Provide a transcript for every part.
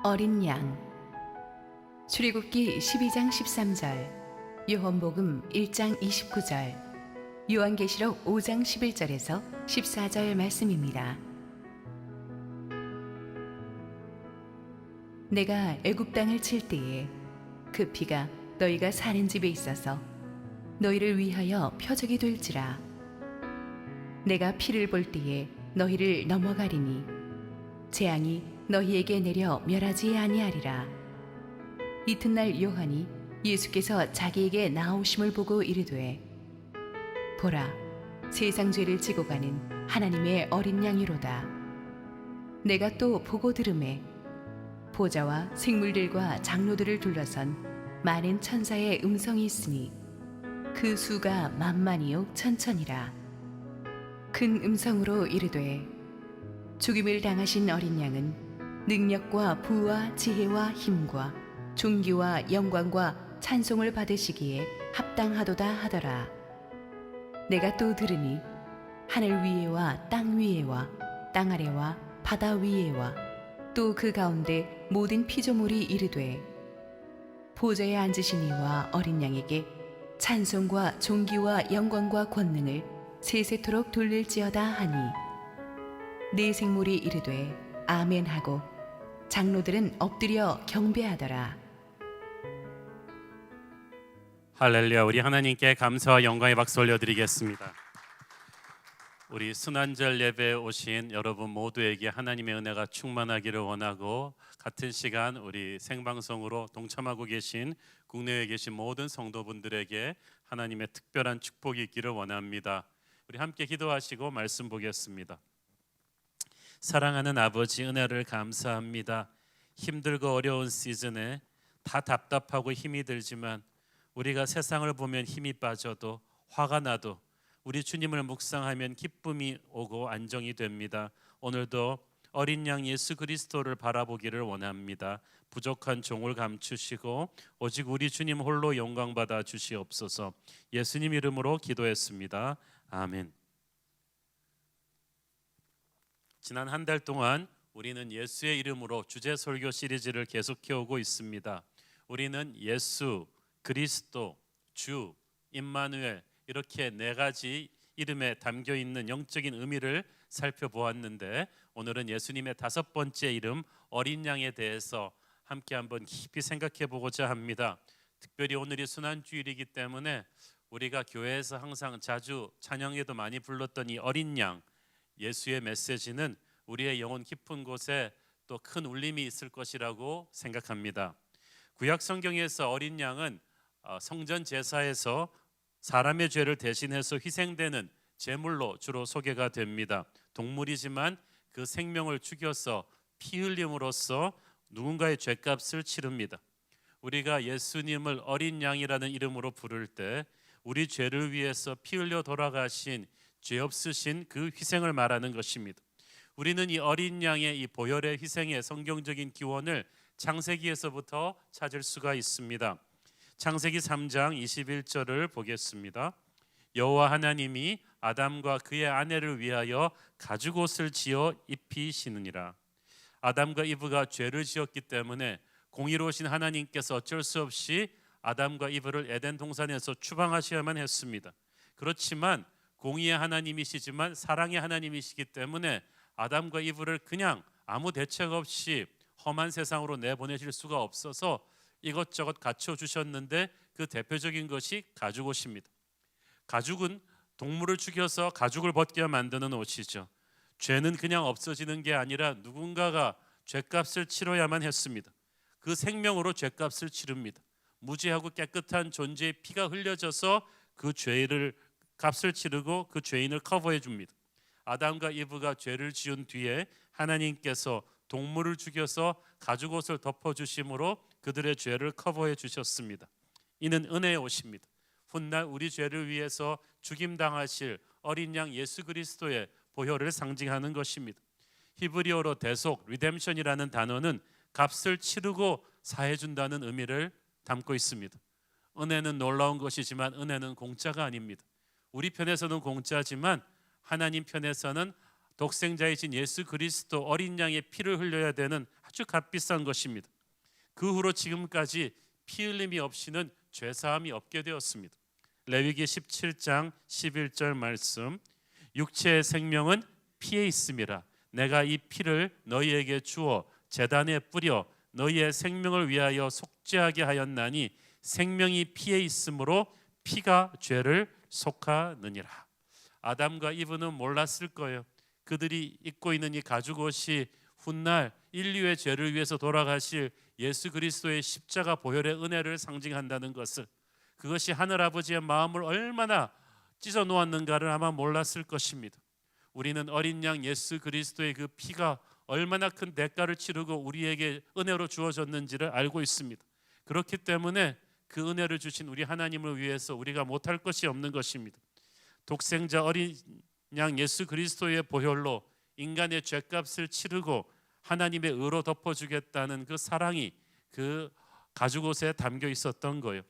어린 양. 출애굽기 12장 13절, 요한복음 1장 29절, 요한계시록 5장 11절에서 14절 말씀입니다. 내가 애굽 땅을 칠 때에 그 피가 너희가 사는 집에 있어서 너희를 위하여 표적이 될지라. 내가 피를 볼 때에 너희를 넘어가리니 재앙이 너희에게 내려 멸하지 아니하리라. 이튿날 요한이 예수께서 자기에게 나오심을 보고 이르되, 보라, 세상 죄를 지고 가는 하나님의 어린 양이로다. 내가 또 보고 들음에 보좌와 생물들과 장로들을 둘러선 많은 천사의 음성이 있으니 그 수가 만만이요 천천이라. 큰 음성으로 이르되, 죽임을 당하신 어린 양은 능력과 부와 지혜와 힘과 존귀와 영광과 찬송을 받으시기에 합당하도다 하더라. 내가 또 들으니 하늘 위에와 땅 위에와 땅 아래와 바다 위에와 또 그 가운데 모든 피조물이 이르되, 보좌에 앉으신 이와 어린 양에게 찬송과 존귀와 영광과 권능을 세세토록 돌릴지어다 하니, 네 생물이 이르되 아멘 하고 장로들은 엎드려 경배하더라. 할렐루야. 우리 하나님께 감사와 영광의 박수 올려드리겠습니다. 우리 순환절 예배에 오신 여러분 모두에게 하나님의 은혜가 충만하기를 원하고, 같은 시간 우리 생방송으로 동참하고 계신 국내에 계신 모든 성도분들에게 하나님의 특별한 축복이 있기를 원합니다. 우리 함께 기도하시고 말씀 보겠습니다. 사랑하는 아버지, 은혜를 감사합니다. 힘들고 어려운 시즌에 다 답답하고 힘이 들지만 우리가 세상을 보면 힘이 빠져도 화가 나도 우리 주님을 묵상하면 기쁨이 오고 안정이 됩니다. 오늘도 어린 양 예수 그리스도를 바라보기를 원합니다. 부족한 종을 감추시고 오직 우리 주님 홀로 영광 받아 주시옵소서. 예수님 이름으로 기도했습니다. 아멘. 지난 한 달 동안 우리는 예수의 이름으로 주제 설교 시리즈를 계속해 오고 있습니다. 우리는 예수, 그리스도, 주, 임마누엘 이렇게 네 가지 이름에 담겨 있는 영적인 의미를 살펴보았는데, 오늘은 예수님의 다섯 번째 이름 어린 양에 대해서 함께 한번 깊이 생각해 보고자 합니다. 특별히 오늘이 순환주일이기 때문에 우리가 교회에서 항상 자주 찬양에도 많이 불렀던 이 어린 양, 예수의 메시지는 우리의 영혼 깊은 곳에 또 큰 울림이 있을 것이라고 생각합니다. 구약 성경에서 어린 양은 성전 제사에서 사람의 죄를 대신해서 희생되는 제물로 주로 소개가 됩니다. 동물이지만 그 생명을 죽여서 피 흘림으로써 누군가의 죄값을 치릅니다. 우리가 예수님을 어린 양이라는 이름으로 부를 때 우리 죄를 위해서 피 흘려 돌아가신 죄 없으신 그 희생을 말하는 것입니다. 우리는 이 어린 양의 이 보혈의 희생의 성경적인 기원을 창세기에서부터 찾을 수가 있습니다. 창세기 3장 21절을 보겠습니다. 여호와 하나님이 아담과 그의 아내를 위하여 가죽옷을 지어 입히시느니라. 아담과 이브가 죄를 지었기 때문에 공의로우신 하나님께서 어쩔 수 없이 아담과 이브를 에덴 동산에서 추방하셔야만 했습니다. 그렇지만 공의의 하나님이시지만 사랑의 하나님이시기 때문에 아담과 이브를 그냥 아무 대책 없이 험한 세상으로 내보내실 수가 없어서 이것저것 갖춰 주셨는데, 그 대표적인 것이 가죽옷입니다. 가죽은 동물을 죽여서 가죽을 벗게 만드는 옷이죠. 죄는 그냥 없어지는 게 아니라 누군가가 죄값을 치러야만 했습니다. 그 생명으로 죄값을 치릅니다. 무죄하고 깨끗한 존재의 피가 흘려져서 그 죄를 값을 치르고 그 죄인을 커버해 줍니다. 아담과 이브가 죄를 지은 뒤에 하나님께서 동물을 죽여서 가죽옷을 덮어주심으로 그들의 죄를 커버해 주셨습니다. 이는 은혜의 옷입니다. 훗날 우리 죄를 위해서 죽임당하실 어린 양 예수 그리스도의 보혈을 상징하는 것입니다. 히브리어로 대속, 리뎀션이라는 단어는 값을 치르고 사해준다는 의미를 담고 있습니다. 은혜는 놀라운 것이지만 은혜는 공짜가 아닙니다. 우리 편에서는 공짜지만 하나님 편에서는 독생자이신 예수 그리스도 어린 양의 피를 흘려야 되는 아주 값비싼 것입니다. 그 후로 지금까지 피 흘림이 없이는 죄사함이 없게 되었습니다. 레위기 17장 11절 말씀, 육체의 생명은 피에 있음이라. 내가 이 피를 너희에게 주어 제단에 뿌려 너희의 생명을 위하여 속죄하게 하였나니 생명이 피에 있으므로 피가 죄를 속하느니라. 아담과 이브는 몰랐을 거예요. 그들이 입고 있는 이 가죽옷이 훗날 인류의 죄를 위해서 돌아가실 예수 그리스도의 십자가 보혈의 은혜를 상징한다는 것을, 그것이 하늘아버지의 마음을 얼마나 찢어 놓았는가를 아마 몰랐을 것입니다. 우리는 어린 양 예수 그리스도의 그 피가 얼마나 큰 대가를 치르고 우리에게 은혜로 주어졌는지를 알고 있습니다. 그렇기 때문에 그 은혜를 주신 우리 하나님을 위해서 우리가 못할 것이 없는 것입니다. 독생자 어린 양 예수 그리스도의 보혈로 인간의 죄값을 치르고 하나님의 의로 덮어주겠다는 그 사랑이 그 가죽옷에 담겨 있었던 거예요.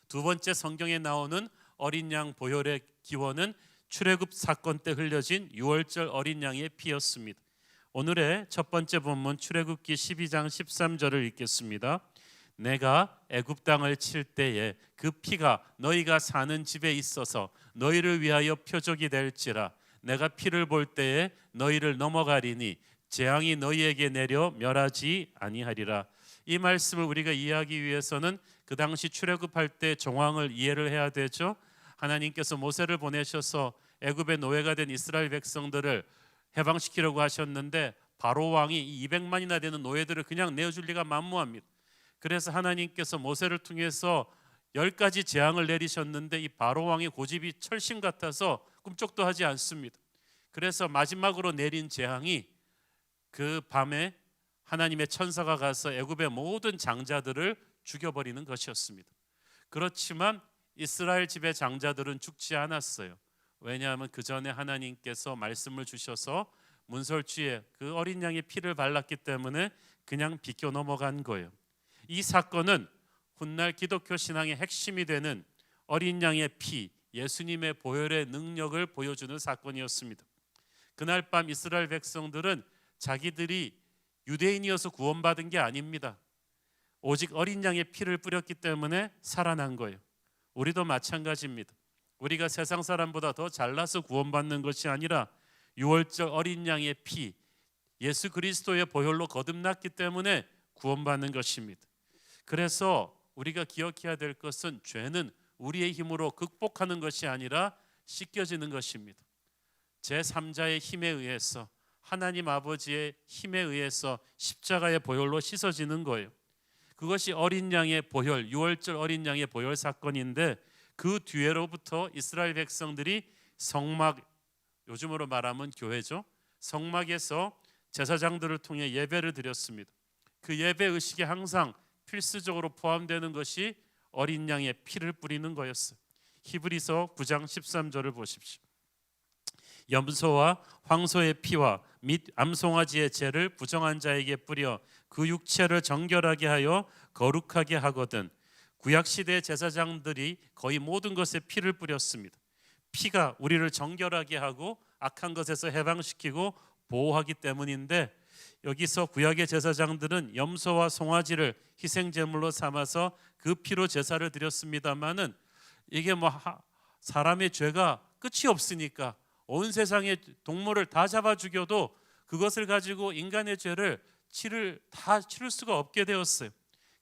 두 번째 성경에 나오는 어린 양 보혈의 기원은 출애굽 사건 때 흘려진 유월절 어린 양의 피였습니다. 오늘의 첫 번째 본문 출애굽기 12장 13절을 읽겠습니다. 내가 애굽 땅을 칠 때에 그 피가 너희가 사는 집에 있어서 너희를 위하여 표적이 될지라. 내가 피를 볼 때에 너희를 넘어가리니 재앙이 너희에게 내려 멸하지 아니하리라. 이 말씀을 우리가 이해하기 위해서는 그 당시 출애굽할 때 정황을 이해를 해야 되죠. 하나님께서 모세를 보내셔서 애굽의 노예가 된 이스라엘 백성들을 해방시키려고 하셨는데 바로 왕이 200만이나 되는 노예들을 그냥 내어줄 리가 만무합니다. 그래서 하나님께서 모세를 통해서 10가지 재앙을 내리셨는데 이 바로 왕의 고집이 철심 같아서 꿈쩍도 하지 않습니다. 그래서 마지막으로 내린 재앙이 그 밤에 하나님의 천사가 가서 애굽의 모든 장자들을 죽여버리는 것이었습니다. 그렇지만 이스라엘 집의 장자들은 죽지 않았어요. 왜냐하면 그 전에 하나님께서 말씀을 주셔서 문설주에 그 어린 양의 피를 발랐기 때문에 그냥 비껴 넘어간 거예요. 이 사건은 훗날 기독교 신앙의 핵심이 되는 어린 양의 피, 예수님의 보혈의 능력을 보여주는 사건이었습니다. 그날 밤 이스라엘 백성들은 자기들이 유대인이어서 구원받은 게 아닙니다. 오직 어린 양의 피를 뿌렸기 때문에 살아난 거예요. 우리도 마찬가지입니다. 우리가 세상 사람보다 더 잘나서 구원받는 것이 아니라 유월절 어린 양의 피, 예수 그리스도의 보혈로 거듭났기 때문에 구원받는 것입니다. 그래서 우리가 기억해야 될 것은 죄는 우리의 힘으로 극복하는 것이 아니라 씻겨지는 것입니다. 제3자의 힘에 의해서, 하나님 아버지의 힘에 의해서 십자가의 보혈로 씻어지는 거예요. 그것이 어린 양의 보혈, 유월절 어린 양의 보혈 사건인데, 그 뒤로부터 이스라엘 백성들이 성막, 요즘으로 말하면 교회죠, 성막에서 제사장들을 통해 예배를 드렸습니다. 그 예배 의식에 항상 필수적으로 포함되는 것이 어린 양의 피를 뿌리는 거였어요. 히브리서 9장 13절을 보십시오. 염소와 황소의 피와 및 암송아지의 죄를 부정한 자에게 뿌려 그 육체를 정결하게 하여 거룩하게 하거든. 구약시대 제사장들이 거의 모든 것에 피를 뿌렸습니다. 피가 우리를 정결하게 하고 악한 것에서 해방시키고 보호하기 때문인데, 여기서 구약의 제사장들은 염소와 송아지를 희생제물로 삼아서 그 피로 제사를 드렸습니다마는 이게 사람의 죄가 끝이 없으니까 온 세상의 동물을 다 잡아 죽여도 그것을 가지고 인간의 죄를 치를 수가 없게 되었어요.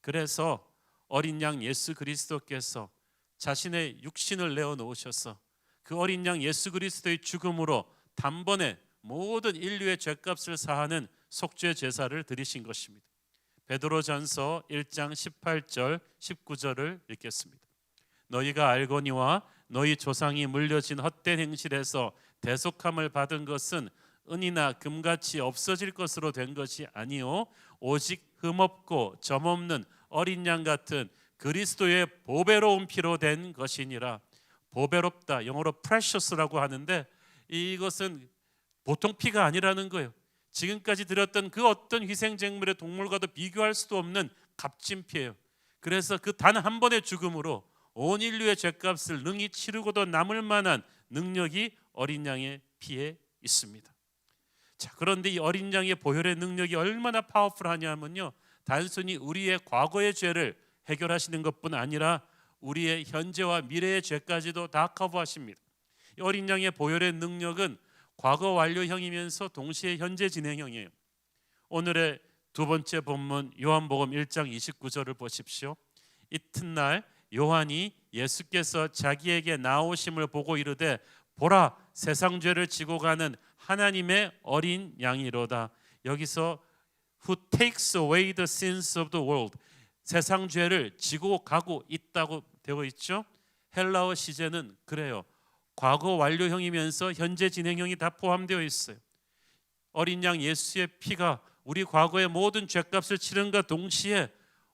그래서 어린 양 예수 그리스도께서 자신의 육신을 내어 놓으셔서 그 어린 양 예수 그리스도의 죽음으로 단번에 모든 인류의 죄값을 사하는 속죄 제사를 드리신 것입니다. 베드로전서 1장 18절 19절을 읽겠습니다. 너희가 알거니와 너희 조상이 물려진 헛된 행실에서 대속함을 받은 것은 은이나 금같이 없어질 것으로 된 것이 아니요 오직 흠없고 점없는 어린 양 같은 그리스도의 보배로운 피로 된 것이니라. 보배롭다, 영어로 precious라고 하는데 이것은 보통 피가 아니라는 거예요. 지금까지 드렸던 그 어떤 희생제물의 동물과도 비교할 수도 없는 값진 피예요. 그래서 그 단 한 번의 죽음으로 온 인류의 죄값을 능히 치르고도 남을 만한 능력이 어린 양의 피에 있습니다. 자, 그런데 이 어린 양의 보혈의 능력이 얼마나 파워풀하냐면요, 단순히 우리의 과거의 죄를 해결하시는 것뿐 아니라 우리의 현재와 미래의 죄까지도 다 커버하십니다. 이 어린 양의 보혈의 능력은 과거 완료형이면서 동시에 현재 진행형이에요. 오늘의 두 번째 본문 요한복음 1장 29절을 보십시오. 이튿날 요한이 예수께서 자기에게 나오심을 보고 이르되 보라, 세상 죄를 지고 가는 하나님의 어린 양이로다. 여기서 who takes away the sins of the world, 세상 죄를 지고 가고 있다고 되어 있죠. 헬라어 시제는 그래요. 과거 완료형이면서 현재 진행형이 다 포함되어 있어요. 어린 양 예수의 피가 우리 과거의 모든 죄값을 치른과 동시에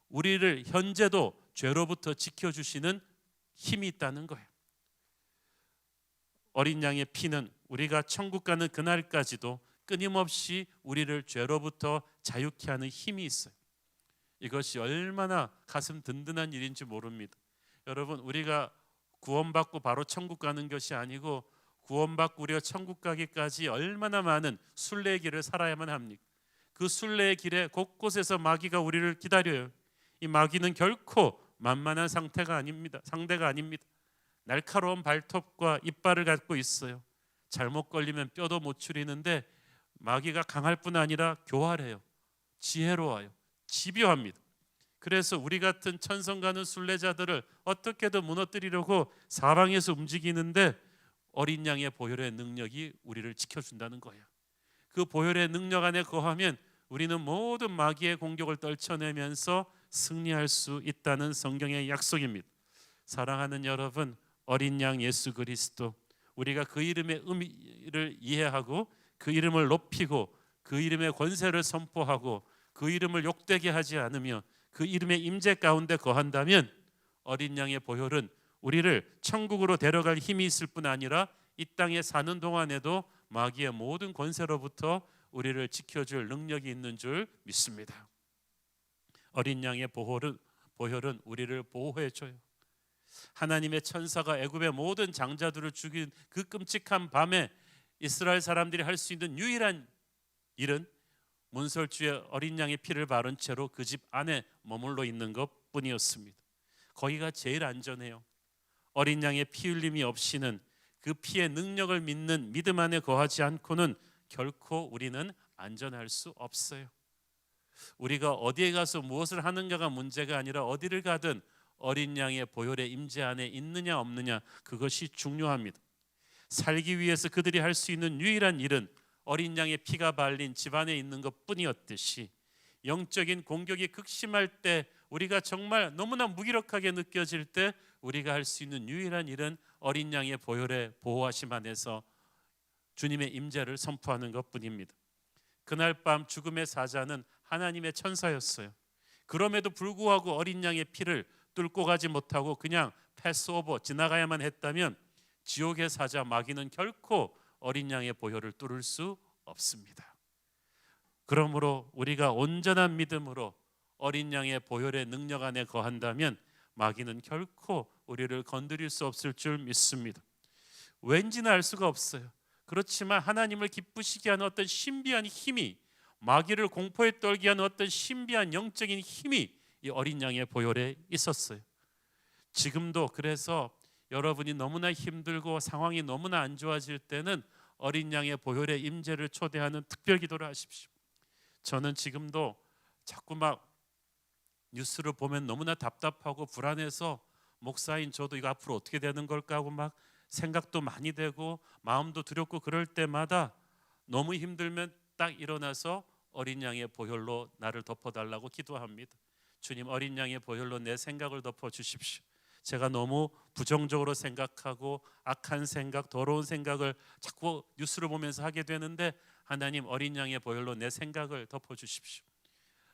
우리를 현재도 죄로부터 지켜주시는 힘이 있다는 거예요. 어린 양의 피는 우리가 천국 가는 그날까지도 끊임없이 우리를 죄로부터 자유케 하는 힘이 있어요. 이것이 얼마나 가슴 든든한 일인지 모릅니다. 여러분, 우리가 구원받고 바로 천국 가는 것이 아니고 구원받고 우리가 천국 가기까지 얼마나 많은 순례의 길을 살아야만 합니까? 그 순례의 길에 곳곳에서 마귀가 우리를 기다려요. 이 마귀는 결코 만만한 상대가 아닙니다. 날카로운 발톱과 이빨을 갖고 있어요. 잘못 걸리면 뼈도 못 추리는데 마귀가 강할 뿐 아니라 교활해요. 지혜로워요. 집요합니다. 그래서 우리 같은 천성 가는 순례자들을 어떻게든 무너뜨리려고 사방에서 움직이는데 어린 양의 보혈의 능력이 우리를 지켜준다는 거예요. 그 보혈의 능력 안에 거하면 우리는 모든 마귀의 공격을 떨쳐내면서 승리할 수 있다는 성경의 약속입니다. 사랑하는 여러분, 어린 양 예수 그리스도, 우리가 그 이름의 의미를 이해하고 그 이름을 높이고 그 이름의 권세를 선포하고 그 이름을 욕되게 하지 않으며 그 이름의 임재 가운데 거한다면 어린 양의 보혈은 우리를 천국으로 데려갈 힘이 있을 뿐 아니라 이 땅에 사는 동안에도 마귀의 모든 권세로부터 우리를 지켜줄 능력이 있는 줄 믿습니다. 어린 양의 보혈은 우리를 보호해줘요. 하나님의 천사가 애굽의 모든 장자들을 죽인 그 끔찍한 밤에 이스라엘 사람들이 할 수 있는 유일한 일은 문설주에 어린 양의 피를 바른 채로 그 집 안에 머물러 있는 것뿐이었습니다. 거기가 제일 안전해요. 어린 양의 피 흘림이 없이는, 그 피의 능력을 믿는 믿음 안에 거하지 않고는 결코 우리는 안전할 수 없어요. 우리가 어디에 가서 무엇을 하는가가 문제가 아니라 어디를 가든 어린 양의 보혈의 임재 안에 있느냐 없느냐, 그것이 중요합니다. 살기 위해서 그들이 할 수 있는 유일한 일은 어린 양의 피가 발린 집안에 있는 것뿐이었듯이, 영적인 공격이 극심할 때, 우리가 정말 너무나 무기력하게 느껴질 때 우리가 할 수 있는 유일한 일은 어린 양의 보혈의 보호하심 안에서 주님의 임재를 선포하는 것뿐입니다. 그날 밤 죽음의 사자는 하나님의 천사였어요. 그럼에도 불구하고 어린 양의 피를 뚫고 가지 못하고 그냥 패스오버, 지나가야만 했다면 지옥의 사자 마귀는 결코 어린 양의 보혈을 뚫을 수 없습니다. 그러므로 우리가 온전한 믿음으로 어린 양의 보혈의 능력 안에 거한다면 마귀는 결코 우리를 건드릴 수 없을 줄 믿습니다. 왠지는 알 수가 없어요. 그렇지만 하나님을 기쁘시게 하는 어떤 신비한 힘이, 마귀를 공포에 떨게 하는 어떤 신비한 영적인 힘이 이 어린 양의 보혈에 있었어요. 지금도 그래서 여러분이 너무나 힘들고 상황이 너무나 안 좋아질 때는 어린 양의 보혈의 임재를 초대하는 특별 기도를 하십시오. 저는 지금도 자꾸 막 뉴스를 보면 너무나 답답하고 불안해서 목사인 저도 이거 앞으로 어떻게 되는 걸까 하고 막 생각도 많이 되고 마음도 두렵고 그럴 때마다 너무 힘들면 딱 일어나서 어린 양의 보혈로 나를 덮어달라고 기도합니다. 주님, 어린 양의 보혈로 내 생각을 덮어주십시오. 제가 너무 부정적으로 생각하고 악한 생각, 더러운 생각을 자꾸 뉴스를 보면서 하게 되는데, 하나님, 어린 양의 보혈로 내 생각을 덮어주십시오.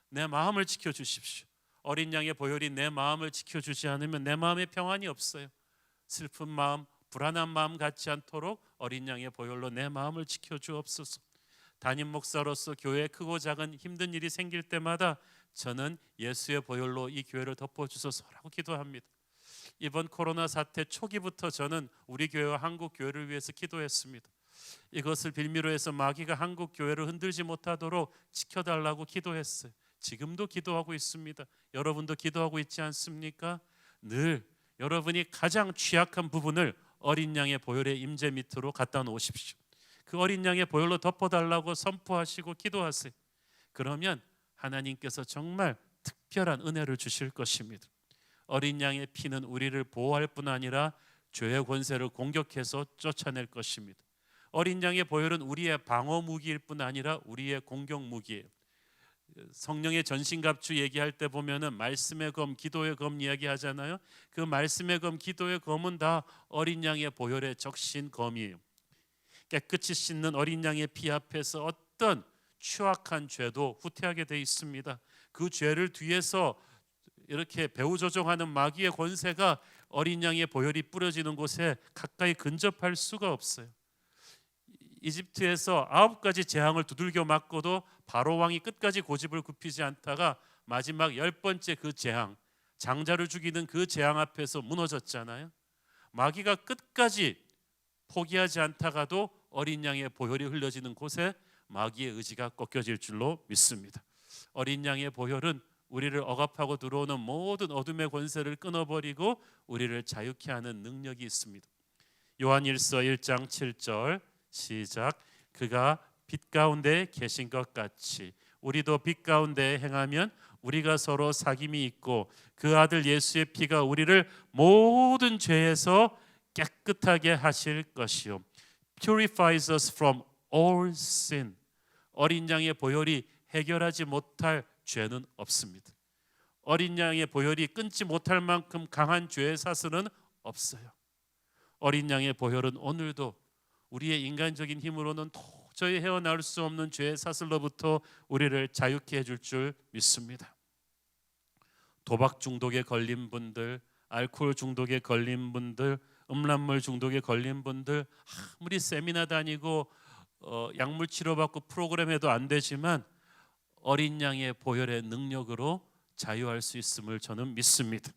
내 마음을 지켜주십시오. 어린 양의 보혈이 내 마음을 지켜주지 않으면 내 마음에 평안이 없어요. 슬픈 마음, 불안한 마음 갖지 않도록 어린 양의 보혈로 내 마음을 지켜주옵소서. 담임 목사로서 교회에 크고 작은 힘든 일이 생길 때마다 저는 예수의 보혈로 이 교회를 덮어주소서라고 기도합니다. 이번 코로나 사태 초기부터 저는 우리 교회와 한국 교회를 위해서 기도했습니다. 이것을 빌미로 해서 마귀가 한국 교회를 흔들지 못하도록 지켜달라고 기도했어요. 지금도 기도하고 있습니다. 여러분도 기도하고 있지 않습니까? 늘 여러분이 가장 취약한 부분을 어린 양의 보혈의 임재 밑으로 갖다 놓으십시오. 그 어린 양의 보혈로 덮어달라고 선포하시고 기도하세요. 그러면 하나님께서 정말 특별한 은혜를 주실 것입니다. 어린 양의 피는 우리를 보호할 뿐 아니라 죄의 권세를 공격해서 쫓아낼 것입니다. 어린 양의 보혈은 우리의 방어 무기일 뿐 아니라 우리의 공격 무기예요. 성령의 전신갑주 얘기할 때 보면은 말씀의 검, 기도의 검 이야기하잖아요. 그 말씀의 검, 기도의 검은 다 어린 양의 보혈의 적신 검이에요. 깨끗이 씻는 어린 양의 피 앞에서 어떤 추악한 죄도 후퇴하게 돼 있습니다. 그 죄를 뒤에서 이렇게 배후조종하는 마귀의 권세가 어린 양의 보혈이 뿌려지는 곳에 가까이 근접할 수가 없어요. 이집트에서 9가지 재앙을 두들겨 맞고도 바로 왕이 끝까지 고집을 굽히지 않다가 마지막 10번째 그 재앙, 장자를 죽이는 그 재앙 앞에서 무너졌잖아요. 마귀가 끝까지 포기하지 않다가도 어린 양의 보혈이 흘려지는 곳에 마귀의 의지가 꺾여질 줄로 믿습니다. 어린 양의 보혈은 우리를 억압하고 들어오는 모든 어둠의 권세를 끊어버리고 우리를 자유케 하는 능력이 있습니다. 요한일서 1장 7절 시작. 그가 빛 가운데 계신 것 같이 우리도 빛 가운데 행하면 우리가 서로 사귐이 있고 그 아들 예수의 피가 우리를 모든 죄에서 깨끗하게 하실 것이요 purifies us from all sin. 어린 양의 보혈이 해결하지 못할 죄는 없습니다. 어린 양의 보혈이 끊지 못할 만큼 강한 죄의 사슬은 없어요. 어린 양의 보혈은 오늘도 우리의 인간적인 힘으로는 도저히 헤어나올 수 없는 죄의 사슬로부터 우리를 자유케 해줄 줄 믿습니다. 도박 중독에 걸린 분들, 알코올 중독에 걸린 분들, 음란물 중독에 걸린 분들, 아무리 세미나 다니고 약물 치료받고 프로그램 해도 안 되지만 어린 양의 보혈의 능력으로 자유할 수 있음을 저는 믿습니다.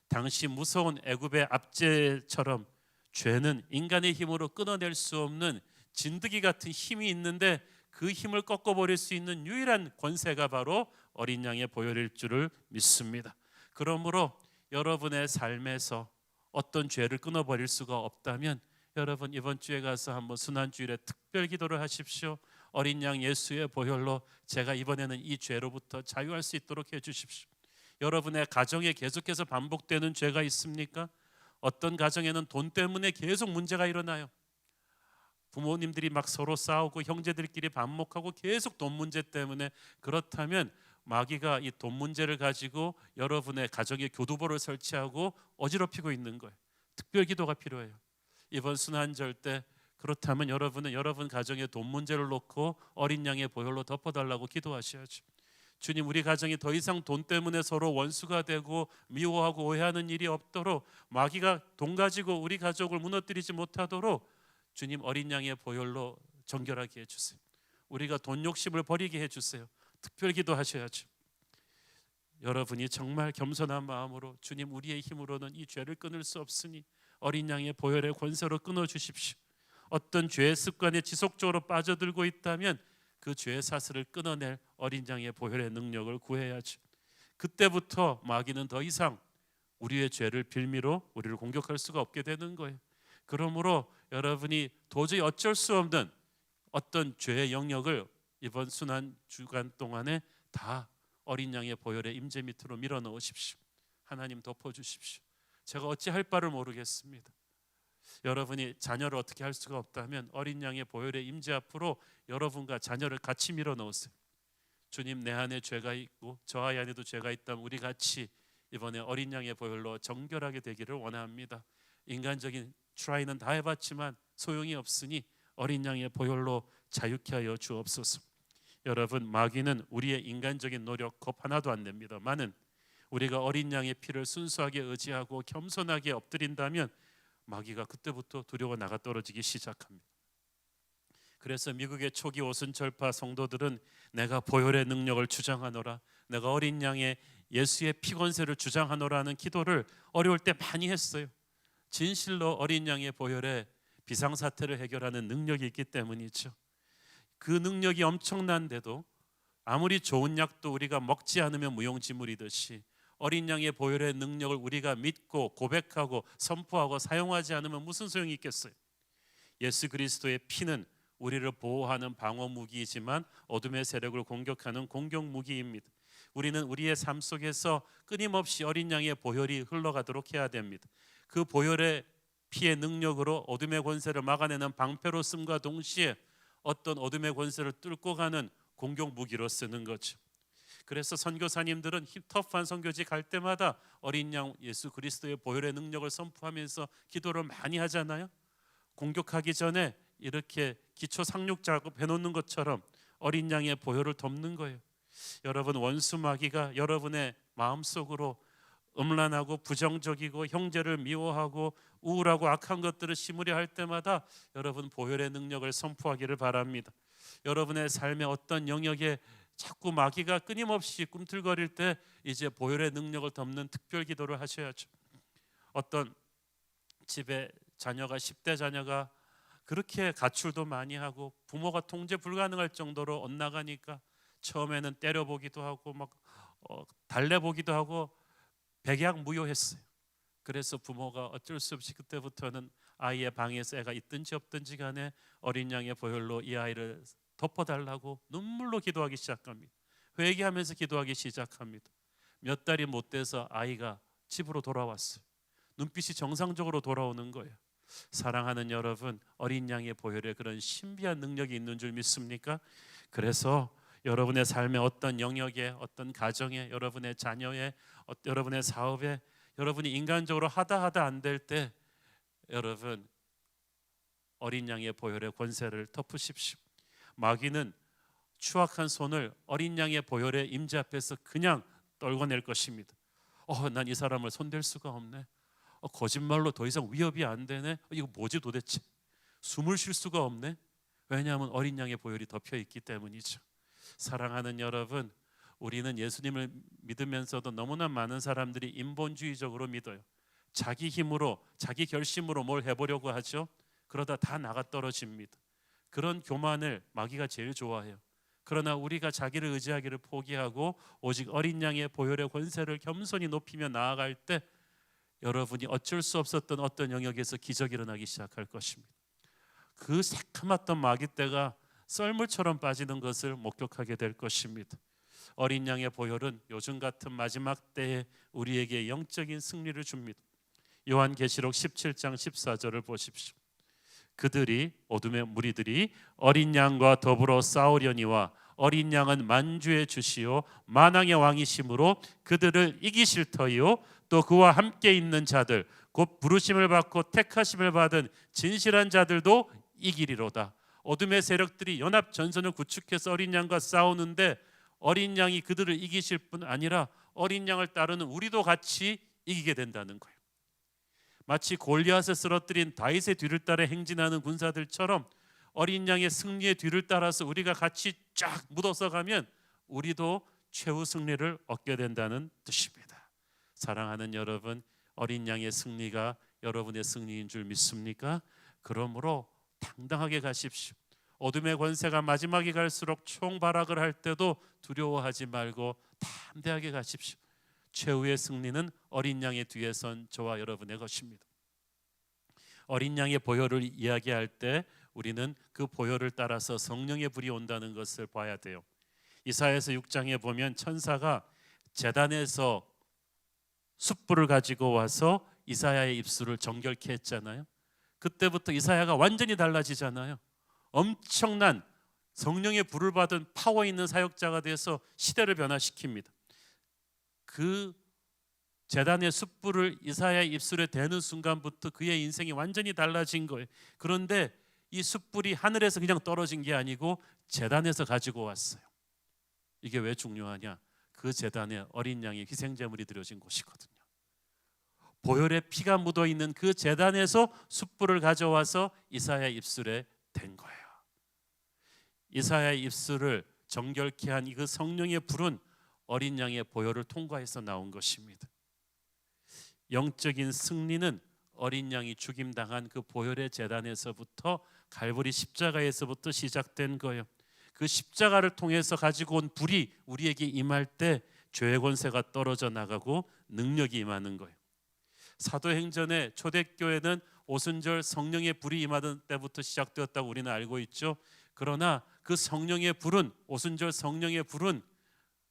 당시 무서운 애굽의 압제처럼 죄는 인간의 힘으로 끊어낼 수 없는 진드기 같은 힘이 있는데 그 힘을 꺾어버릴 수 있는 유일한 권세가 바로 어린 양의 보혈일 줄을 믿습니다. 그러므로 여러분의 삶에서 어떤 죄를 끊어버릴 수가 없다면 여러분 이번 주에 가서 한번 순환주일에 특별 기도를 하십시오. 어린 양 예수의 보혈로 제가 이번에는 이 죄로부터 자유할 수 있도록 해주십시오. 여러분의 가정에 계속해서 반복되는 죄가 있습니까? 어떤 가정에는 돈 때문에 계속 문제가 일어나요. 부모님들이 막 서로 싸우고 형제들끼리 반목하고 계속 돈 문제 때문에. 그렇다면 마귀가 이 돈 문제를 가지고 여러분의 가정에 교두보를 설치하고 어지럽히고 있는 거예요. 특별 기도가 필요해요. 이번 순환절 때 그렇다면 여러분은 여러분 가정의 돈 문제를 놓고 어린 양의 보혈로 덮어달라고 기도하셔야죠. 주님, 우리 가정이 더 이상 돈 때문에 서로 원수가 되고 미워하고 오해하는 일이 없도록, 마귀가 돈 가지고 우리 가족을 무너뜨리지 못하도록 주님 어린 양의 보혈로 정결하게 해주세요. 우리가 돈 욕심을 버리게 해주세요. 특별 기도하셔야죠. 여러분이 정말 겸손한 마음으로 주님, 우리의 힘으로는 이 죄를 끊을 수 없으니 어린 양의 보혈의 권세로 끊어주십시오. 어떤 죄의 습관에 지속적으로 빠져들고 있다면 그 죄의 사슬을 끊어낼 어린 양의 보혈의 능력을 구해야죠. 그때부터 마귀는 더 이상 우리의 죄를 빌미로 우리를 공격할 수가 없게 되는 거예요. 그러므로 여러분이 도저히 어쩔 수 없는 어떤 죄의 영역을 이번 순환 주간 동안에 다 어린 양의 보혈의 임재 밑으로 밀어넣으십시오. 하나님 덮어주십시오. 제가 어찌할 바를 모르겠습니다. 여러분이 자녀를 어떻게 할 수가 없다면 어린 양의 보혈의 임재 앞으로 여러분과 자녀를 같이 밀어넣으세요. 주님, 내 안에 죄가 있고 저 아이 안에도 죄가 있다면 우리 같이 이번에 어린 양의 보혈로 정결하게 되기를 원합니다. 인간적인 트라이는 다 해봤지만 소용이 없으니 어린 양의 보혈로 자유케 하여 주옵소서. 여러분, 마귀는 우리의 인간적인 노력 겁 하나도 안 냅니다만은 우리가 어린 양의 피를 순수하게 의지하고 겸손하게 엎드린다면 마귀가 그때부터 두려워 나가 떨어지기 시작합니다. 그래서 미국의 초기 오순절파 성도들은 내가 보혈의 능력을 주장하노라, 내가 어린 양의 예수의 피권세를 주장하노라는 기도를 어려울 때 많이 했어요. 진실로 어린 양의 보혈에 비상사태를 해결하는 능력이 있기 때문이죠. 그 능력이 엄청난데도 아무리 좋은 약도 우리가 먹지 않으면 무용지물이듯이 어린 양의 보혈의 능력을 우리가 믿고 고백하고 선포하고 사용하지 않으면 무슨 소용이 있겠어요? 예수 그리스도의 피는 우리를 보호하는 방어 무기이지만 어둠의 세력을 공격하는 공격 무기입니다. 우리는 우리의 삶 속에서 끊임없이 어린 양의 보혈이 흘러가도록 해야 됩니다. 그 보혈의 피의 능력으로 어둠의 권세를 막아내는 방패로 씀과 동시에 어떤 어둠의 권세를 뚫고 가는 공격 무기로 쓰는 거죠. 그래서 선교사님들은 터프한 선교지 갈 때마다 어린 양 예수 그리스도의 보혈의 능력을 선포하면서 기도를 많이 하잖아요. 공격하기 전에 이렇게 기초 상륙 작업 해놓는 것처럼 어린 양의 보혈을 덮는 거예요. 여러분, 원수 마귀가 여러분의 마음속으로 음란하고 부정적이고 형제를 미워하고 우울하고 악한 것들을 심으려 할 때마다 여러분 보혈의 능력을 선포하기를 바랍니다. 여러분의 삶의 어떤 영역에 자꾸 마귀가 끊임없이 꿈틀거릴 때 이제 보혈의 능력을 덮는 특별 기도를 하셔야죠. 어떤 집에 자녀가 10대 자녀가 그렇게 가출도 많이 하고 부모가 통제 불가능할 정도로 엇나가니까 처음에는 때려보기도 하고 막 달래보기도 하고 백약무효했어요. 그래서 부모가 어쩔 수 없이 그때부터는 아이의 방에서 애가 있든지 없든지 간에 어린 양의 보혈로 이 아이를 덮어달라고 눈물로 기도하기 시작합니다. 회개하면서 기도하기 시작합니다. 몇 달이 못 돼서 아이가 집으로 돌아왔어요. 눈빛이 정상적으로 돌아오는 거예요. 사랑하는 여러분, 어린 양의 보혈에 그런 신비한 능력이 있는 줄 믿습니까? 그래서 여러분의 삶의 어떤 영역에, 어떤 가정에, 여러분의 자녀에, 여러분의 사업에 여러분이 인간적으로 하다 안 될 때 여러분 어린 양의 보혈의 권세를 덮으십시오. 마귀는 추악한 손을 어린 양의 보혈의 임재 앞에서 그냥 떨궈낼 것입니다. 난 이 사람을 손댈 수가 없네. 거짓말로 더 이상 위협이 안 되네. 이거 뭐지 도대체? 숨을 쉴 수가 없네. 왜냐하면 어린 양의 보혈이 덮여 있기 때문이죠. 사랑하는 여러분, 우리는 예수님을 믿으면서도 너무나 많은 사람들이 인본주의적으로 믿어요. 자기 힘으로, 자기 결심으로 뭘 해보려고 하죠. 그러다 다 나가 떨어집니다. 그런 교만을 마귀가 제일 좋아해요. 그러나 우리가 자기를 의지하기를 포기하고 오직 어린 양의 보혈의 권세를 겸손히 높이며 나아갈 때 여러분이 어쩔 수 없었던 어떤 영역에서 기적이 일어나기 시작할 것입니다. 그 새카맣던 마귀떼가 썰물처럼 빠지는 것을 목격하게 될 것입니다. 어린 양의 보혈은 요즘 같은 마지막 때에 우리에게 영적인 승리를 줍니다. 요한계시록 17장 14절을 보십시오. 그들이 어둠의 무리들이 어린 양과 더불어 싸우려니와 어린 양은 만주의 주시요 만왕의 왕이심으로 그들을 이기실 터이요 또 그와 함께 있는 자들 곧 부르심을 받고 택하심을 받은 진실한 자들도 이기리로다. 어둠의 세력들이 연합 전선을 구축해서 어린 양과 싸우는데 어린 양이 그들을 이기실 뿐 아니라 어린 양을 따르는 우리도 같이 이기게 된다는 거예요. 마치 골리앗을 쓰러뜨린 다윗의 뒤를 따라 행진하는 군사들처럼 어린 양의 승리의 뒤를 따라서 우리가 같이 쫙 묻어서 가면 우리도 최후 승리를 얻게 된다는 뜻입니다. 사랑하는 여러분, 어린 양의 승리가 여러분의 승리인 줄 믿습니까? 그러므로 당당하게 가십시오. 어둠의 권세가 마지막에 갈수록 총발악을 할 때도 두려워하지 말고 담대하게 가십시오. 최후의 승리는 어린 양의 뒤에 선 저와 여러분의 것입니다. 어린 양의 보혈을 이야기할 때 우리는 그 보혈을 따라서 성령의 불이 온다는 것을 봐야 돼요. 이사야서 6장에 보면 천사가 제단에서 숯불을 가지고 와서 이사야의 입술을 정결케 했잖아요. 그때부터 이사야가 완전히 달라지잖아요. 엄청난 성령의 불을 받은 파워 있는 사역자가 돼서 시대를 변화시킵니다. 그 제단의 숯불을 이사야의 입술에 대는 순간부터 그의 인생이 완전히 달라진 거예요. 그런데 이 숯불이 하늘에서 그냥 떨어진 게 아니고 제단에서 가지고 왔어요. 이게 왜 중요하냐? 그 제단에 어린 양의 희생제물이 드려진 곳이거든요. 보혈의 피가 묻어있는 그 제단에서 숯불을 가져와서 이사야의 입술에 댄 거예요. 이사야의 입술을 정결케 한 그 성령의 불은 어린 양의 보혈을 통과해서 나온 것입니다. 영적인 승리는 어린 양이 죽임당한 그 보혈의 제단에서부터 갈보리 십자가에서부터 시작된 거예요. 그 십자가를 통해서 가지고 온 불이 우리에게 임할 때 죄의 권세가 떨어져 나가고 능력이 임하는 거예요. 사도행전의 초대교회는 오순절 성령의 불이 임하던 때부터 시작되었다고 우리는 알고 있죠. 그러나 그 성령의 불은, 오순절 성령의 불은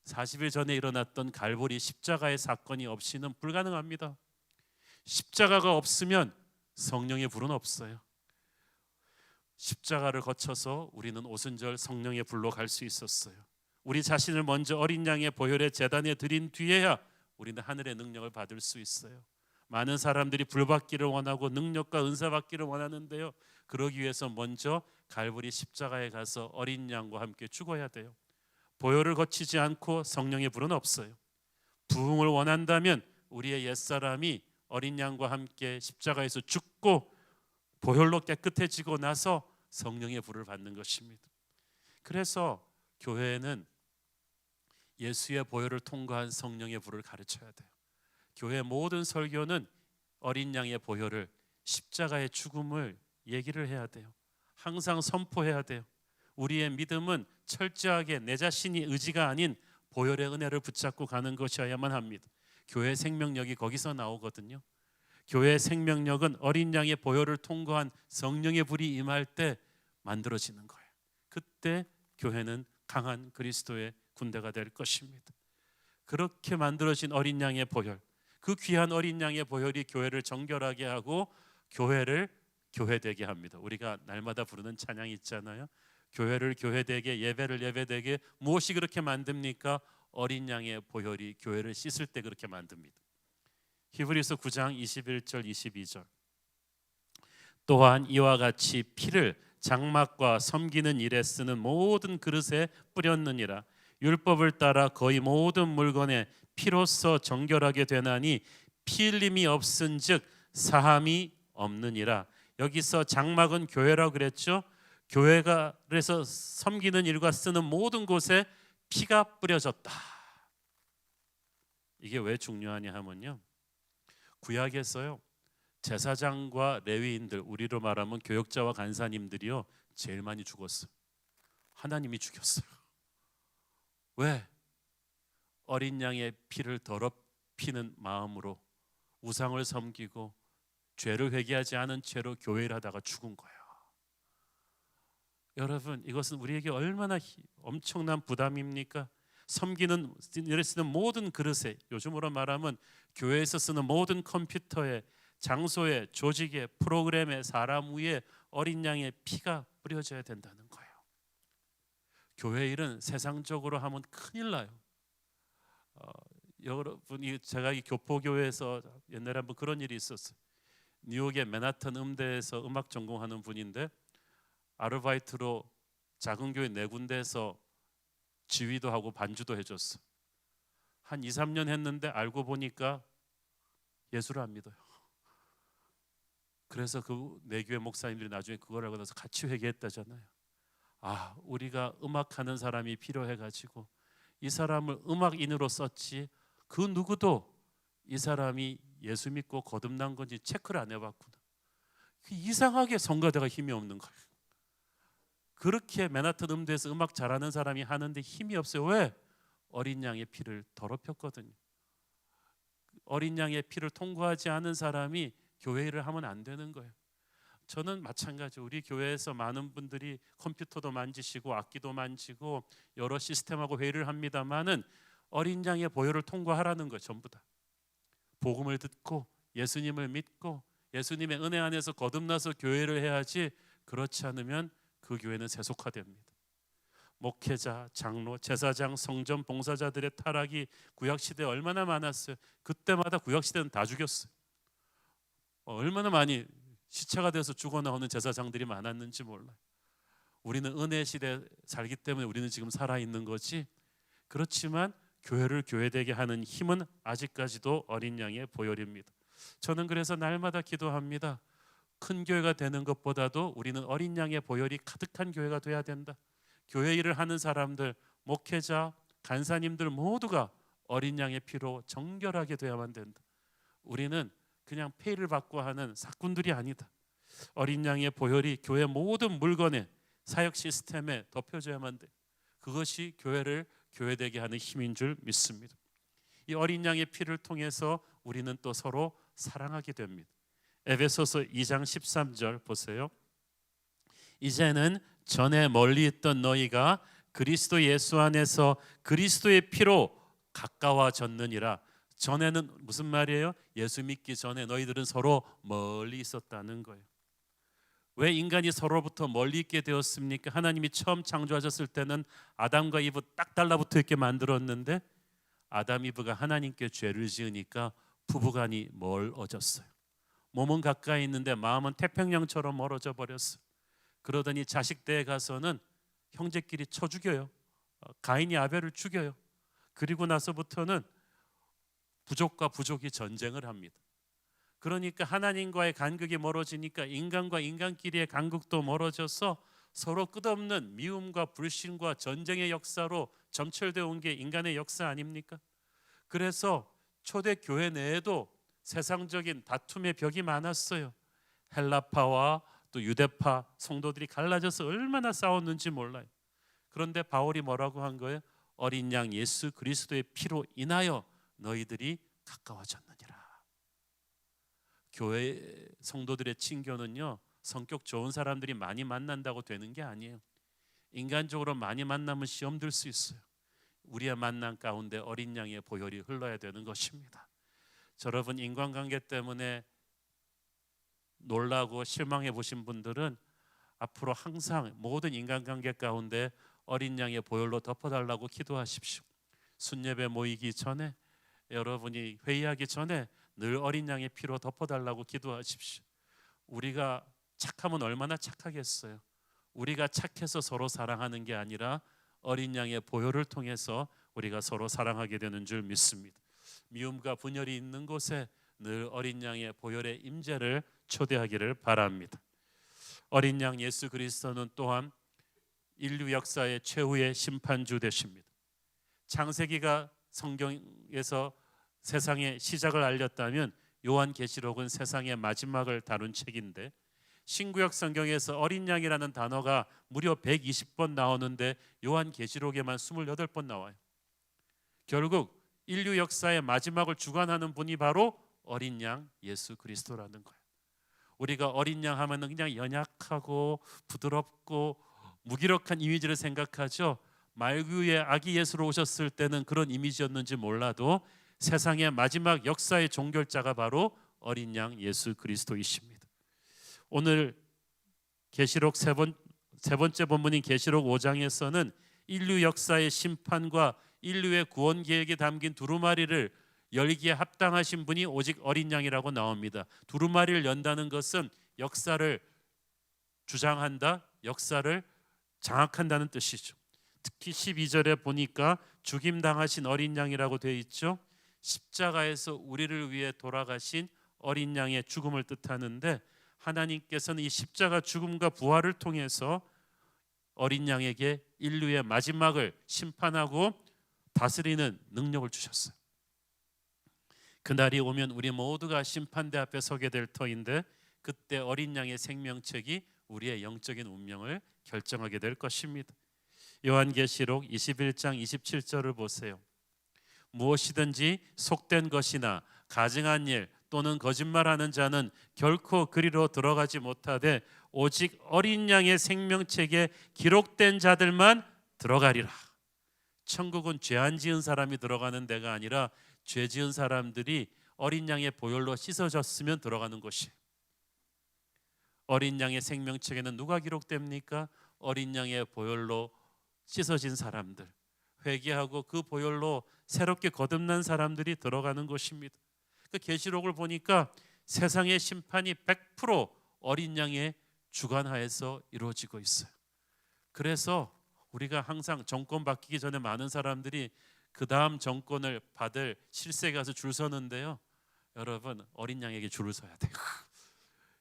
40일 전에 일어났던 갈보리 십자가의 사건이 없이는 불가능합니다. 십자가가 없으면 성령의 불은 없어요. 십자가를 거쳐서 우리는 오순절 성령의 불로 갈 수 있었어요. 우리 자신을 먼저 어린 양의 보혈의 제단에 드린 뒤에야 우리는 하늘의 능력을 받을 수 있어요. 많은 사람들이 불 받기를 원하고 능력과 은사 받기를 원하는데요, 그러기 위해서 먼저 갈보리 십자가에 가서 어린 양과 함께 죽어야 돼요. 보혈을 거치지 않고 성령의 불은 없어요. 부흥을 원한다면 우리의 옛사람이 어린 양과 함께 십자가에서 죽고 보혈로 깨끗해지고 나서 성령의 불을 받는 것입니다. 그래서 교회는 예수의 보혈을 통과한 성령의 불을 가르쳐야 돼요. 교회 모든 설교는 어린 양의 보혈을, 십자가의 죽음을 얘기를 해야 돼요. 항상 선포해야 돼요. 우리의 믿음은 철저하게 내 자신이 의지가 아닌 보혈의 은혜를 붙잡고 가는 것이어야만 합니다. 교회의 생명력이 거기서 나오거든요. 교회의 생명력은 어린 양의 보혈을 통과한 성령의 불이 임할 때 만들어지는 거예요. 그때 교회는 강한 그리스도의 군대가 될 것입니다. 그렇게 만들어진 어린 양의 보혈, 그 귀한 어린 양의 보혈이 교회를 정결하게 하고 교회를 교회되게 합니다. 우리가 날마다 부르는 찬양이 있잖아요. 교회를 교회되게, 예배를 예배되게. 무엇이 그렇게 만듭니까? 어린 양의 보혈이 교회를 씻을 때 그렇게 만듭니다. 히브리서 9장 21절 22절. 또한 이와 같이 피를 장막과 섬기는 일에 쓰는 모든 그릇에 뿌렸느니라. 율법을 따라 거의 모든 물건에 피로써 정결하게 되나니 피 흘림이 없은즉 사함이 없느니라. 여기서 장막은 교회라고 그랬죠. 교회가 그래서 섬기는 일과 쓰는 모든 곳에 피가 뿌려졌다. 이게 왜 중요하냐 하면요, 구약에서요, 제사장과 레위인들, 우리로 말하면 교역자와 간사님들이요, 제일 많이 죽었어요. 하나님이 죽였어요. 왜? 어린 양의 피를 더럽히는 마음으로 우상을 섬기고 죄를 회개하지 않은 채로 교회를 하다가 죽은 거예요. 여러분, 이것은 우리에게 얼마나 엄청난 부담입니까? 섬기는 일에 쓰는 모든 그릇에, 요즘으로 말하면 교회에서 쓰는 모든 컴퓨터에, 장소에, 조직에, 프로그램에, 사람 위에 어린 양의 피가 뿌려져야 된다는 거예요. 교회 일은 세상적으로 하면 큰일 나요. 여러분, 제가 이 교포교회에서 옛날에 한번 그런 일이 있었어요. 뉴욕의 맨하탄 음대에서 음악 전공하는 분인데 아르바이트로 작은 교회 4군데에서 지휘도 하고 반주도 해줬어. 한 2, 3년 했는데 알고 보니까 예수를 안 믿어요. 그래서 그 4교회 목사님들이 나중에 그걸 알고 나서 같이 회개했다잖아요. 아, 우리가 음악하는 사람이 필요해가지고 이 사람을 음악인으로 썼지 그 누구도 이 사람이 예수 믿고 거듭난 건지 체크를 안 해봤구나. 이상하게 성가대가 힘이 없는 거예요. 그렇게 맨하탄 음대에서 음악 잘하는 사람이 하는데 힘이 없어요. 왜? 어린 양의 피를 더럽혔거든요. 어린 양의 피를 통과하지 않은 사람이 교회 일을 하면 안 되는 거예요. 저는 마찬가지, 우리 교회에서 많은 분들이 컴퓨터도 만지시고 악기도 만지고 여러 시스템하고 회의를 합니다만은 어린 양의 보혈을 통과하라는 거예요. 전부 다 복음을 듣고 예수님을 믿고 예수님의 은혜 안에서 거듭나서 교회를 해야지, 그렇지 않으면 그 교회는 세속화됩니다. 목회자, 장로, 제사장, 성전 봉사자들의 타락이 구약시대에 얼마나 많았어요. 그때마다 구약시대는 다 죽였어요. 얼마나 많이 시체가 돼서 죽어나오는 제사장들이 많았는지 몰라요. 우리는 은혜 시대에 살기 때문에 우리는 지금 살아있는 거지, 그렇지만 교회를 교회되게 하는 힘은 아직까지도 어린 양의 보혈입니다. 저는 그래서 날마다 기도합니다. 큰 교회가 되는 것보다도 우리는 어린 양의 보혈이 가득한 교회가 돼야 된다. 교회 일을 하는 사람들, 목회자, 간사님들 모두가 어린 양의 피로 정결하게 되어야만 된다. 우리는 그냥 페이를 받고 하는 사꾼들이 아니다. 어린 양의 보혈이 교회 모든 물건에 사역 시스템에 덮여져야만 돼. 그것이 교회를 교회되게 하는 힘인 줄 믿습니다. 이 어린 양의 피를 통해서 우리는 또 서로 사랑하게 됩니다. 에베소서 2장 13절 보세요. 이제는 전에 멀리 있던 너희가 그리스도 예수 안에서 그리스도의 피로 가까워졌느니라. 전에는 무슨 말이에요? 예수 믿기 전에 너희들은 서로 멀리 있었다는 거예요. 왜 인간이 서로부터 멀리 있게 되었습니까? 하나님이 처음 창조하셨을 때는 아담과 이브 딱 달라붙어 있게 만들었는데 아담 이브가 하나님께 죄를 지으니까 부부간이 멀어졌어요. 몸은 가까이 있는데 마음은 태평양처럼 멀어져 버렸어요. 그러더니 자식대에 가서는 형제끼리 쳐 죽여요. 가인이 아벨을 죽여요. 그리고 나서부터는 부족과 부족이 전쟁을 합니다. 그러니까 하나님과의 간극이 멀어지니까 인간과 인간끼리의 간극도 멀어져서 서로 끝없는 미움과 불신과 전쟁의 역사로 점철되어 온 게 인간의 역사 아닙니까? 그래서 초대 교회 내에도 세상적인 다툼의 벽이 많았어요. 헬라파와 또 유대파 성도들이 갈라져서 얼마나 싸웠는지 몰라요. 그런데 바울이 뭐라고 한 거예요? 어린 양 예수 그리스도의 피로 인하여 너희들이 가까워졌느니라. 교회 성도들의 친교는요, 성격 좋은 사람들이 많이 만난다고 되는 게 아니에요. 인간적으로 많이 만나면 시험 들 수 있어요. 우리의 만남 가운데 어린 양의 보혈이 흘러야 되는 것입니다. 여러분, 인간관계 때문에 놀라고 실망해 보신 분들은 앞으로 항상 모든 인간관계 가운데 어린 양의 보혈로 덮어달라고 기도하십시오. 순예배 모이기 전에, 여러분이 회의하기 전에 늘 어린 양의 피로 덮어달라고 기도하십시오. 우리가 착하면 얼마나 착하겠어요. 우리가 착해서 서로 사랑하는 게 아니라 어린 양의 보혈을 통해서 우리가 서로 사랑하게 되는 줄 믿습니다. 미움과 분열이 있는 곳에 늘 어린 양의 보혈의 임재를 초대하기를 바랍니다. 어린 양 예수 그리스도는 또한 인류 역사의 최후의 심판주 되십니다. 창세기가 성경에서 세상의 시작을 알렸다면 요한계시록은 세상의 마지막을 다룬 책인데, 신구약 성경에서 어린 양이라는 단어가 무려 120번 나오는데 요한계시록에만 28번 나와요. 결국 인류 역사의 마지막을 주관하는 분이 바로 어린 양 예수 그리스도라는 거예요. 우리가 어린 양 하면은 그냥 연약하고 부드럽고 무기력한 이미지를 생각하죠. 말구의 아기 예수로 오셨을 때는 그런 이미지였는지 몰라도 세상의 마지막 역사의 종결자가 바로 어린 양 예수 그리스도이십니다. 오늘 계시록 세 번째 본문인 계시록 5장에서는 인류 역사의 심판과 인류의 구원 계획에 담긴 두루마리를 열기에 합당하신 분이 오직 어린 양이라고 나옵니다. 두루마리를 연다는 것은 역사를 주장한다, 역사를 장악한다는 뜻이죠. 특히 12절에 보니까 죽임당하신 어린 양이라고 되어 있죠. 십자가에서 우리를 위해 돌아가신 어린 양의 죽음을 뜻하는데, 하나님께서는 이 십자가 죽음과 부활을 통해서 어린 양에게 인류의 마지막을 심판하고 다스리는 능력을 주셨어요. 그날이 오면 우리 모두가 심판대 앞에 서게 될 터인데, 그때 어린 양의 생명책이 우리의 영적인 운명을 결정하게 될 것입니다. 요한계시록 21장 27절을 보세요. 무엇이든지 속된 것이나 가증한 일 또는 거짓말하는 자는 결코 그리로 들어가지 못하되 오직 어린 양의 생명책에 기록된 자들만 들어가리라. 천국은 죄 안 지은 사람이 들어가는 데가 아니라 죄 지은 사람들이 어린 양의 보혈로 씻어졌으면 들어가는 곳이에요. 어린 양의 생명책에는 누가 기록됩니까? 어린 양의 보혈로 씻어진 사람들, 회개하고 그 보혈로 새롭게 거듭난 사람들이 들어가는 곳입니다. 그 계시록을 보니까 세상의 심판이 100% 어린 양의 주관하에서 이루어지고 있어요. 그래서 우리가 항상 정권 바뀌기 전에 많은 사람들이 그 다음 정권을 받을 실세에 가서 줄 서는데요, 여러분, 어린 양에게 줄을 서야 돼요.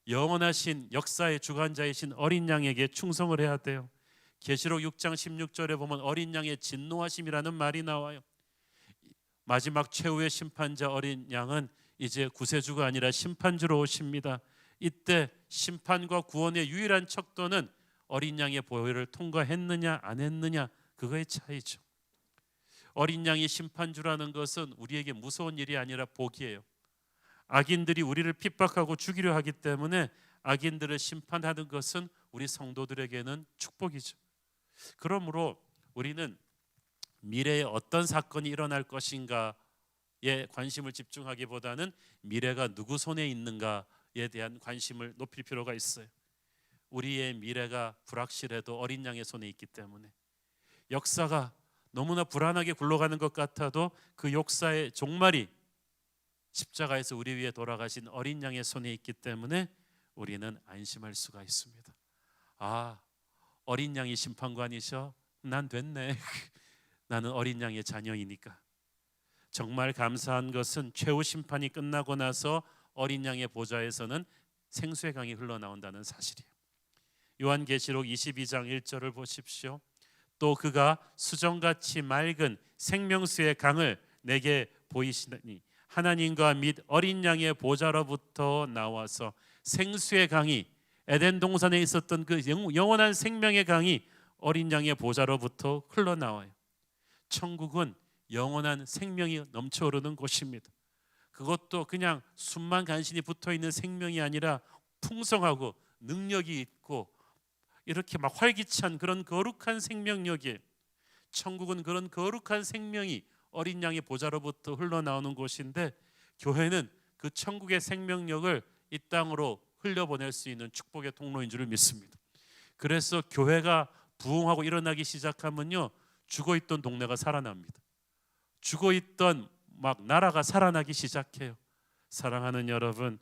영원하신 역사의 주관자이신 어린 양에게 충성을 해야 돼요. 계시록 6장 16절에 보면 어린 양의 진노하심이라는 말이 나와요. 마지막 최후의 심판자 어린 양은 이제 구세주가 아니라 심판주로 오십니다. 이때 심판과 구원의 유일한 척도는 어린 양의 보혈을 통과했느냐 안 했느냐, 그거의 차이죠. 어린 양이 심판주라는 것은 우리에게 무서운 일이 아니라 복이에요. 악인들이 우리를 핍박하고 죽이려 하기 때문에 악인들을 심판하는 것은 우리 성도들에게는 축복이죠. 그러므로 우리는 미래에 어떤 사건이 일어날 것인가에 관심을 집중하기보다는 미래가 누구 손에 있는가에 대한 관심을 높일 필요가 있어요. 우리의 미래가 불확실해도 어린 양의 손에 있기 때문에, 역사가 너무나 불안하게 굴러가는 것 같아도 그 역사의 종말이 십자가에서 우리 위해 돌아가신 어린 양의 손에 있기 때문에 우리는 안심할 수가 있습니다. 아, 어린 양이 심판관이셔? 난 됐네. 나는 어린 양의 자녀이니까. 정말 감사한 것은 최후 심판이 끝나고 나서 어린 양의 보좌에서는 생수의 강이 흘러나온다는 사실이에요. 요한계시록 22장 1절을 보십시오. 또 그가 수정같이 맑은 생명수의 강을 내게 보이시더니 하나님과 및 어린 양의 보좌로부터 나와서 생수의 강이, 에덴 동산에 있었던 그 영원한 생명의 강이 어린 양의 보좌로부터 흘러나와요. 천국은 영원한 생명이 넘쳐오르는 곳입니다. 그것도 그냥 숨만 간신히 붙어있는 생명이 아니라 풍성하고 능력이 있고 이렇게 막 활기찬 그런 거룩한 생명력이에요. 천국은 그런 거룩한 생명이 어린 양의 보좌로부터 흘러나오는 곳인데, 교회는 그 천국의 생명력을 이 땅으로 흘려보낼 수 있는 축복의 통로인 줄 믿습니다. 그래서 교회가 부흥하고 일어나기 시작하면요, 죽어있던 동네가 살아납니다. 죽어있던 막 나라가 살아나기 시작해요. 사랑하는 여러분,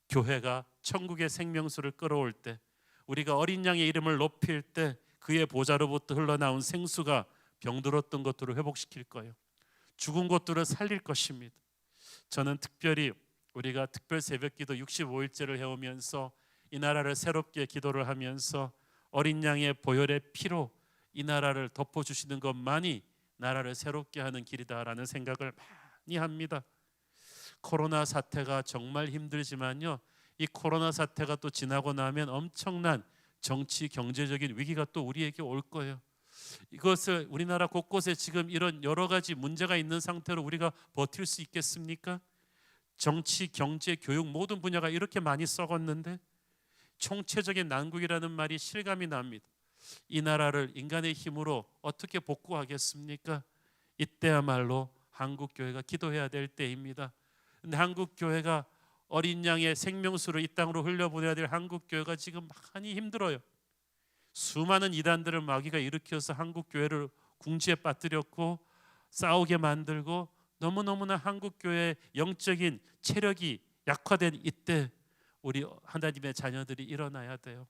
교회가 천국의 생명수를 끌어올 때, 우리가 어린 양의 이름을 높일 때 그의 보좌로부터 흘러나온 생수가 병들었던 것들을 회복시킬 거예요. 죽은 것들을 살릴 것입니다. 저는 특별히 우리가 특별 새벽기도 65일째를 해오면서 이 나라를 새롭게 기도를 하면서 어린 양의 보혈의 피로 이 나라를 덮어주시는 것만이 나라를 새롭게 하는 길이다라는 생각을 많이 합니다. 코로나 사태가 정말 힘들지만요, 이 코로나 사태가 또 지나고 나면 엄청난 정치 경제적인 위기가 또 우리에게 올 거예요. 이것을 우리나라 곳곳에 지금 이런 여러 가지 문제가 있는 상태로 우리가 버틸 수 있겠습니까? 정치, 경제, 교육 모든 분야가 이렇게 많이 썩었는데 총체적인 난국이라는 말이 실감이 납니다. 이 나라를 인간의 힘으로 어떻게 복구하겠습니까? 이때야말로 한국교회가 기도해야 될 때입니다. 근데 한국교회가 어린 양의 생명수를 이 땅으로 흘려보내야 될 한국교회가 지금 많이 힘들어요. 수많은 이단들을 마귀가 일으켜서 한국교회를 궁지에 빠뜨렸고 싸우게 만들고, 너무너무나 한국교회의 영적인 체력이 약화된 이때 우리 하나님의 자녀들이 일어나야 돼요.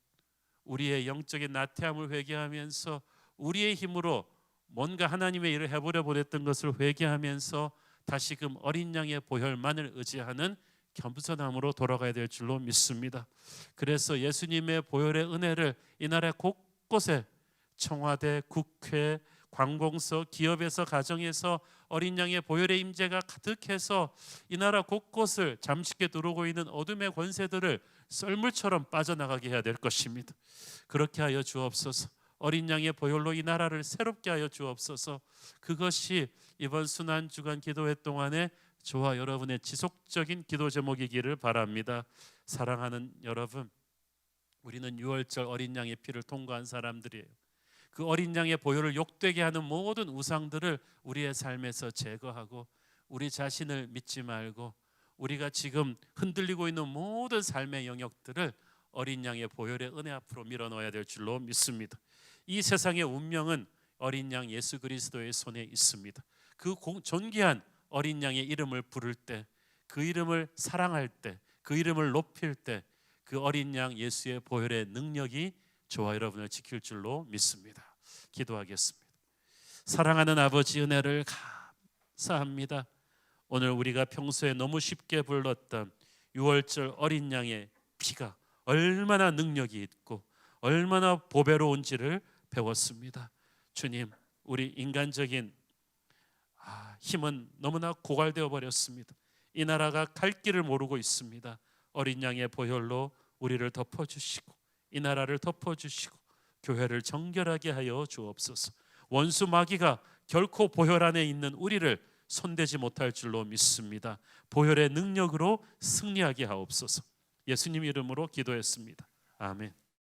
우리의 영적인 나태함을 회개하면서 우리의 힘으로 뭔가 하나님의 일을 해보려 보냈던 것을 회개하면서 다시금 어린 양의 보혈만을 의지하는 겸손함으로 돌아가야 될 줄로 믿습니다. 그래서 예수님의 보혈의 은혜를 이 나라 곳곳에, 청와대, 국회, 관공서, 기업에서, 가정에서 어린 양의 보혈의 임재가 가득해서 이 나라 곳곳을 잠식해 들어오고 있는 어둠의 권세들을 썰물처럼 빠져나가게 해야 될 것입니다. 그렇게 하여 주옵소서. 어린 양의 보혈로 이 나라를 새롭게 하여 주옵소서. 그것이 이번 순환주간 기도회 동안에 저와 여러분의 지속적인 기도 제목이기를 바랍니다. 사랑하는 여러분, 우리는 6월절 어린 양의 피를 통과한 사람들이에요. 그 어린 양의 보혈을 욕되게 하는 모든 우상들을 우리의 삶에서 제거하고, 우리 자신을 믿지 말고 우리가 지금 흔들리고 있는 모든 삶의 영역들을 어린 양의 보혈의 은혜 앞으로 밀어넣어야 될 줄로 믿습니다. 이 세상의 운명은 어린 양 예수 그리스도의 손에 있습니다. 그 존귀한 어린 양의 이름을 부를 때, 그 이름을 사랑할 때, 그 이름을 높일 때 그 어린 양 예수의 보혈의 능력이 저와 여러분을 지킬 줄로 믿습니다. 기도하겠습니다. 사랑하는 아버지, 은혜를 감사합니다. 오늘 우리가 평소에 너무 쉽게 불렀던 6월절 어린 양의 피가 얼마나 능력이 있고 얼마나 보배로운지를 배웠습니다. 주님, 우리 인간적인 힘은 너무나 고갈되어 버렸습니다. 이 나라가 갈 길을 모르고 있습니다. 어린 양의 보혈로 우리를 덮어주시고 이 나라를 덮어주시고 교회를 정결하게 하여 주옵소서. 원수 마귀가 결코 보혈 안에 있는 우리를 손대지 못할 줄로 믿습니다. 보혈의 능력으로 승리하게 하옵소서. 예수님 이름으로 기도했습니다. 아멘.